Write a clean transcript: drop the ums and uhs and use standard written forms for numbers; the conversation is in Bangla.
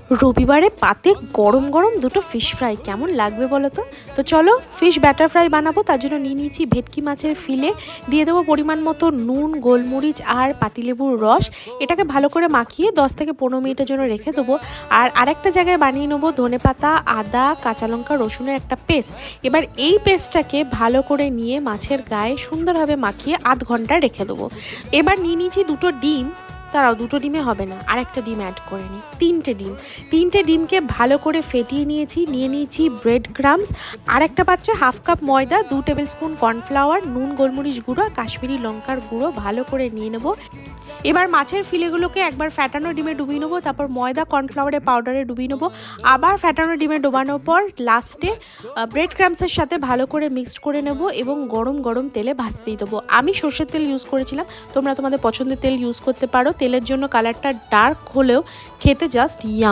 রবিবারে পাতে গরম গরম দুটো ফিশ ফ্রাই কেমন লাগবে বলো তো। তো চলো ফিশ ব্যাটার ফ্রাই বানাবো। তার জন্য নিয়ে নিয়েছি ভেটকি মাছের ফিলে, দিয়ে দেবো পরিমাণ মতো নুন, গোলমরিচ আর পাতিলেবুর রস। এটাকে ভালো করে মাখিয়ে 10 থেকে 15 মিনিটের জন্য রেখে দেবো। আর আরেকটা জায়গায় বানিয়ে নেবো ধনেপাতা, আদা, কাঁচা লঙ্কা, রসুনের একটা পেস্ট। এবার এই পেস্টটাকে ভালো করে নিয়ে মাছের গায়ে সুন্দরভাবে মাখিয়ে আধ ঘন্টা রেখে দেবো। এবার নিয়ে নিয়েছি দুটো ডিম। তারাও দুটো ডিমে হবে না, আর একটা ডিম অ্যাড করে নিই, তিনটে ডিমকে ভালো করে ফেটিয়ে নিয়ে নিয়েছি ব্রেড ক্রামস। আর একটা পাত্রে হাফ কাপ ময়দা, 2 টেবিল স্পুন কর্নফ্লাওয়ার, নুন, গোলমরিচ গুঁড়ো আর কাশ্মীরি লঙ্কার গুঁড়ো ভালো করে নিয়ে নেবো। এবার মাছের ফিলেগুলোকে একবার ফ্যাটানো ডিমে ডুবিয়ে নেবো, তারপর ময়দা কর্নফ্লাওয়ারে পাউডারে ডুবিয়ে নেবো, আবার ফ্যাটানো ডিমে ডোবানোর পর লাস্টে ব্রেড ক্রামসের সাথে ভালো করে মিক্সড করে নেব এবং গরম গরম তেলে ভাজতেই দেবো। আমি সর্ষের তেল ইউজ করেছিলাম, তোমরা তোমাদের পছন্দের তেল ইউজ করতে পারো। তেলের জন্য কালারটা ডার্ক হলেও খেতে জাস্ট ইয়াম।